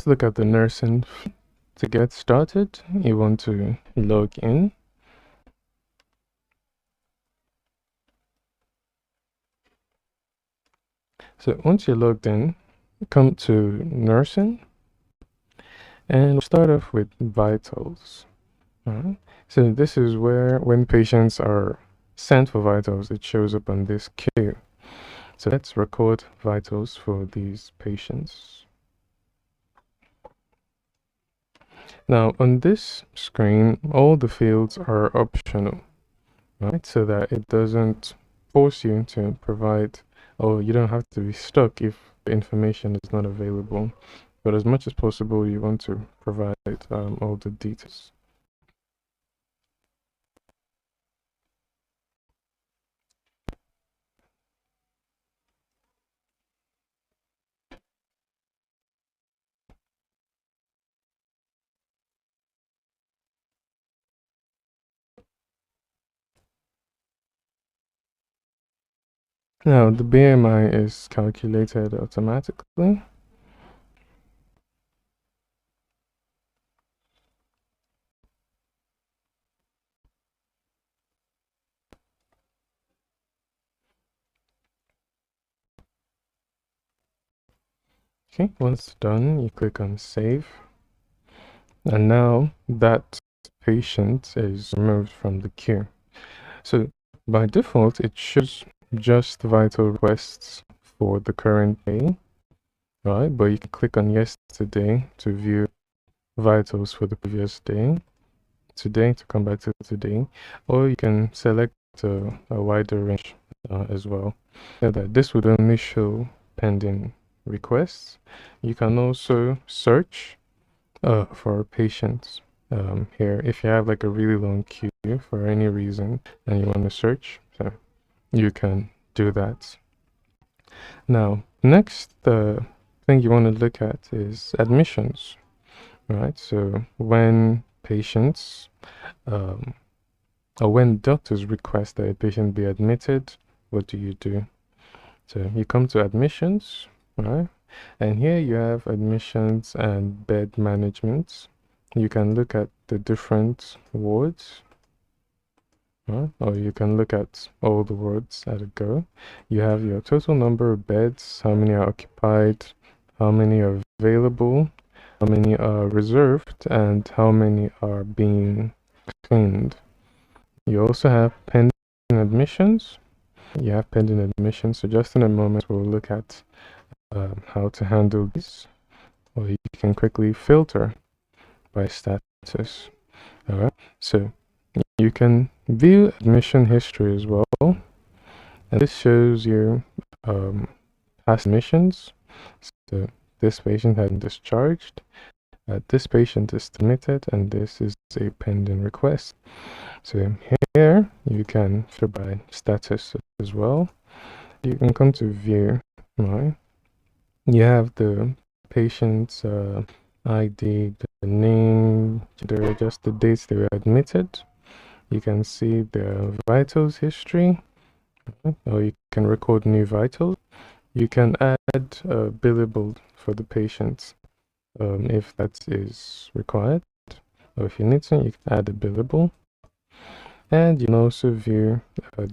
let's look at the nursing. To get started, you want to log in. So once you're logged in, come to nursing and we'll start off with vitals. All right. So this is where when patients are sent for vitals, it shows up on this queue. So let's record vitals for these patients. Now on this screen, all the fields are optional, right? So that it doesn't force you to provide, or you don't have to be stuck if the information is not available. But as much as possible, you want to provide all the details. Now, the BMI is calculated automatically. Okay, once done, you click on save. And now that patient is removed from the queue. So by default, it shows just vital requests for the current day, right? But you can click on yesterday to view vitals for the previous day, today to come back to today, or you can select a wider range as well. So that this would only show pending requests. You can also search for patients here if you have like a really long queue for any reason and you want to search, so you can do that. Now next thing you want to look at is admissions, right? So when patients or when doctors request that a patient be admitted, what do? So you come to admissions, right? And here you have admissions and bed management. You can look at the different wards, right? Or you can look at all the wards at a go. You have your total number of beds, how many are occupied, how many are available, how many are reserved, and how many are being cleaned. You also have pending admissions. You have pending admissions. So just in a moment, we'll look at how to handle this, or you can quickly filter by status. All right, so you can view admission history as well, and this shows you past admissions. So this patient has been discharged, this patient is admitted, and this is a pending request. So here you can filter by status as well. You can come to view, right? You have the patient's ID, the name, just the dates they were admitted. You can see the vitals history, or you can record new vitals. You can add a billable for the patient if that is required, or if you need to, you can add a billable. And you can also view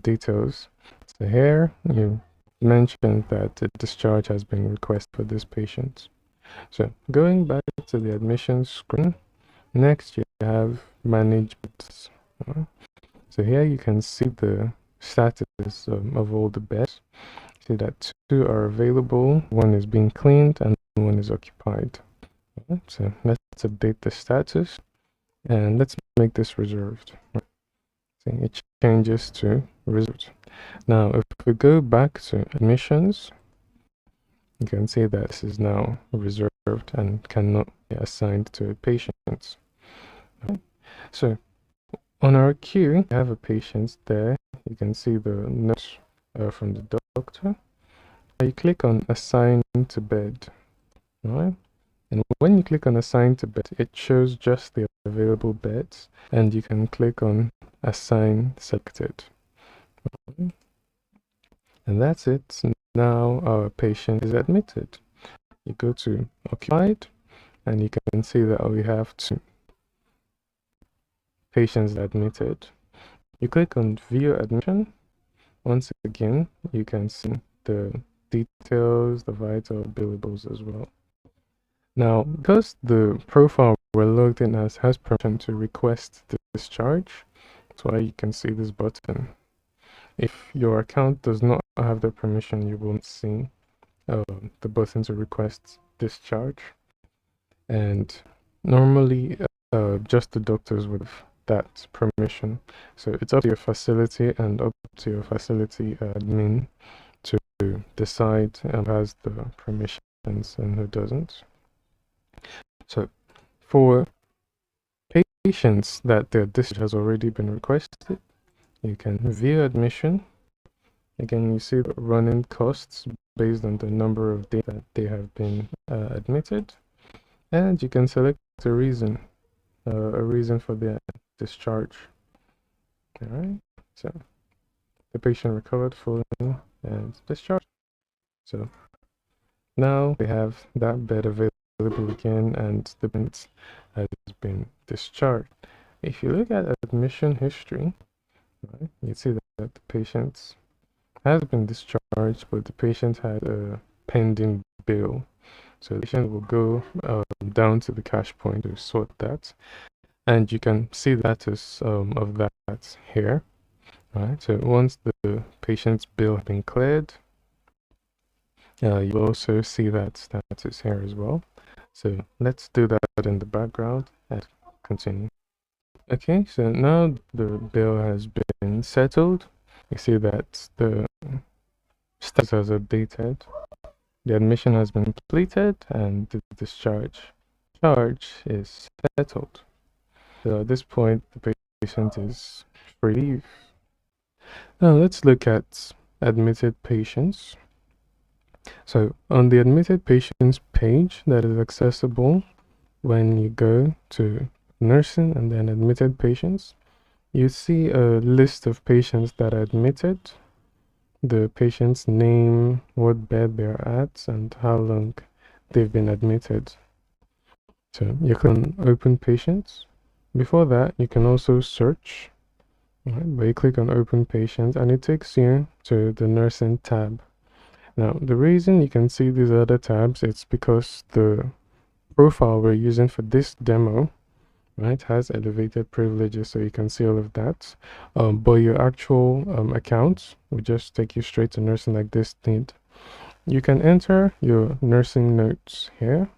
details. So here you mentioned that a discharge has been requested for this patient. So going back to the admission screen, next you have management. So here you can see the status of all the beds. See that 2 are available, 1 is being cleaned, and 1 is occupied. So let's update the status, and let's make this reserved. See, it changes to reserved. Now, if we go back to admissions, you can see that this is now reserved and cannot be assigned to a patient. Okay. So on our queue, we have a patient there. You can see the notes from the doctor. You click on assign to bed, right? And when you click on assign to bed, it shows just the available beds, and you can click on assign selected. Okay. And that's it. Now our patient is admitted. You go to occupied, and you can see that we have 2 patients admitted. You click on view admission. Once again, you can see the details, the vital billables as well. Now, because the profile we're logged in as has permission to request the discharge, that's why you can see this button. If your account does not have the permission, you won't see the button to request discharge. And normally, just the doctors would have that permission. So it's up to your facility and up to your facility admin to decide who has the permissions and who doesn't. So for patients that their discharge has already been requested, you can view admission. Again, you see the running costs based on the number of days that they have been admitted, and you can select a reason for their discharge. All right, so the patient recovered fully and discharged. So now they have that bed available again, and the patient has been discharged. If you look at admission history, right, you see that the patient has been discharged, but the patient had a pending bill. So the patient will go down to the cash point to sort that. And you can see the status of that here. Right. So once the patient's bill has been cleared, you'll also see that status here as well. So let's do that in the background and continue. Okay, so now the bill has been settled. You see that the status has updated. The admission has been completed and the discharge charge is settled. So at this point, the patient is free to leave. Now let's look at admitted patients. So on the admitted patients page that is accessible when you go to nursing and then admitted patients, you see a list of patients that are admitted, the patient's name, what bed they're at, and how long they've been admitted. So you can open patients. Before that, you can also search, right? But you click on open patients and it takes you to the nursing tab. Now, the reason you can see these other tabs, it's because the profile we're using for this demo, right, has elevated privileges, so you can see all of that. But your actual account will just take you straight to nursing like this did. You can enter your nursing notes here.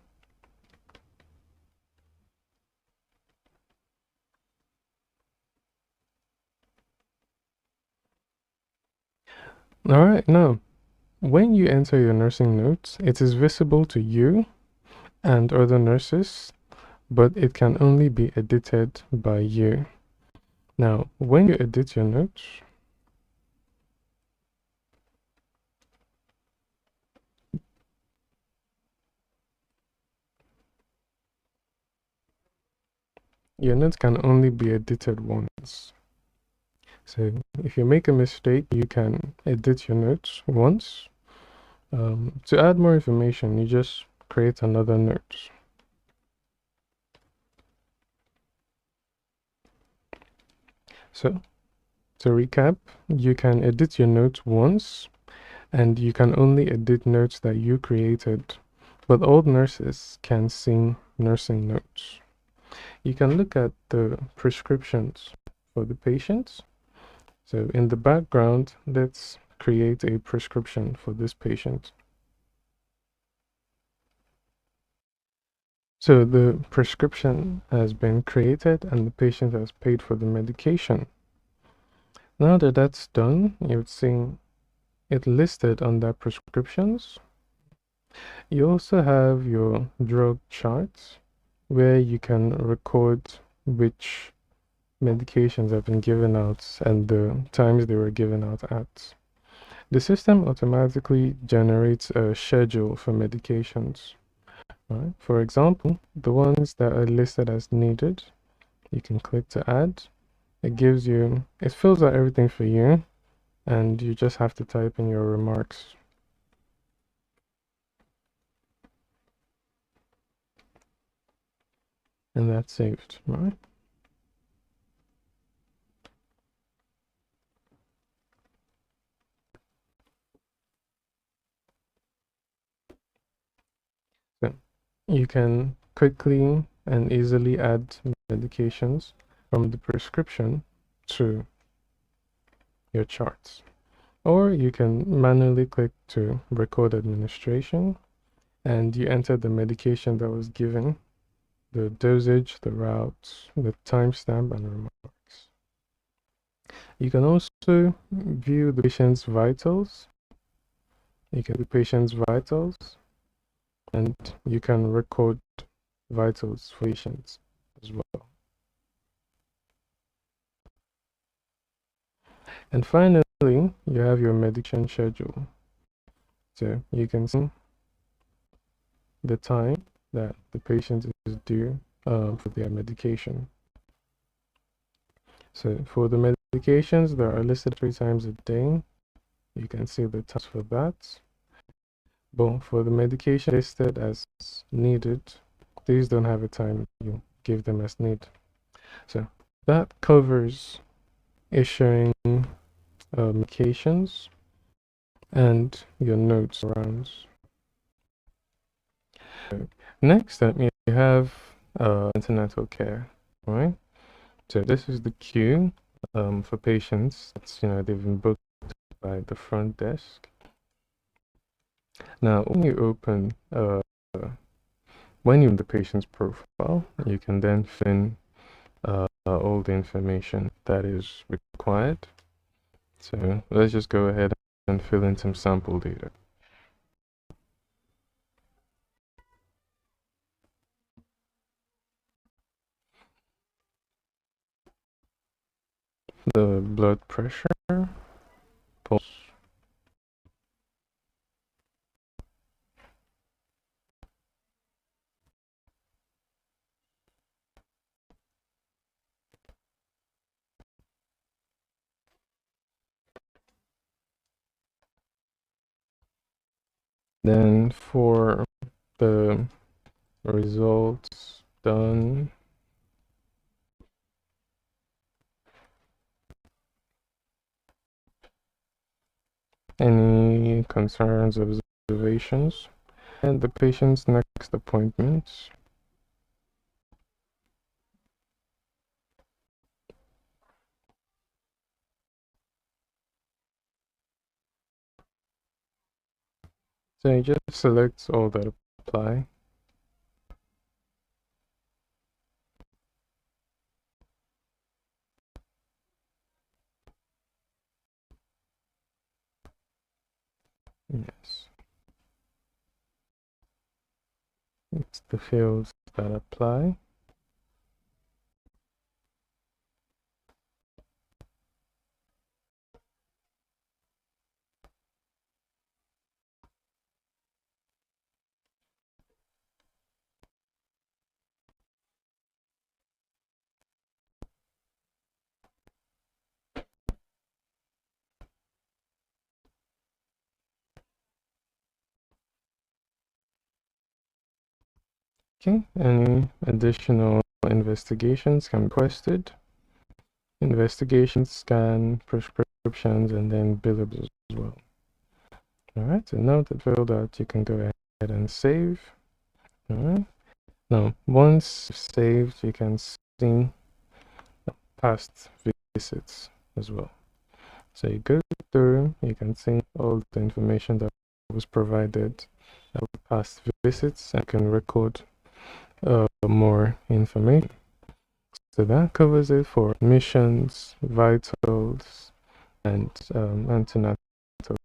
All right, now, when you enter your nursing notes, it is visible to you and other nurses, but it can only be edited by you. Now, when you edit your notes, your notes can only be edited once. So if you make a mistake, you can edit your notes once. To add more information, you just create another note. So to recap, you can edit your notes once, and you can only edit notes that you created, but all nurses can see nursing notes. You can look at the prescriptions for the patients. So in the background, let's create a prescription for this patient. So the prescription has been created and the patient has paid for the medication. Now that that's done, you would see it listed under prescriptions. You also have your drug charts where you can record which medications have been given out and the times they were given out at. The system automatically generates a schedule for medications. Right? For example, the ones that are listed as needed, you can click to add. It fills out everything for you, and you just have to type in your remarks. and that's saved, right? So you can quickly and easily add medications from the prescription to your charts. Or you can manually click to record administration and you enter the medication that was given, the dosage, the route, the timestamp, and remarks. You can also view the patient's vitals. You can do patient's vitals, and you can record vitals for patients as well. And finally, you have your medication schedule. So you can see the time that the patient is due for their medication. So for the medications, there are listed 3 times a day. You can see the times for that. But for the medication listed as needed, these don't have a time. You give them as need. So that covers issuing medications and your notes around. Next up, you have antenatal care, right? So this is the queue for patients. It's, they've been booked by the front desk. Now, when you open the patient's profile, you can then fill in all the information that is required. So let's just go ahead and fill in some sample data. The blood pressure, pulse, then for the results done, any concerns, observations, and the patient's next appointments. So you just select all that apply. Yes. It's the fields that apply. Okay, any additional investigations can be requested. Investigations, scan, prescriptions, and then billables as well. All right, so now that filled out, you can go ahead and save. All right, now once saved, you can see past visits as well. So you go through, you can see all the information that was provided about past visits and can record more information. So that covers it for admissions, vitals, and antenatal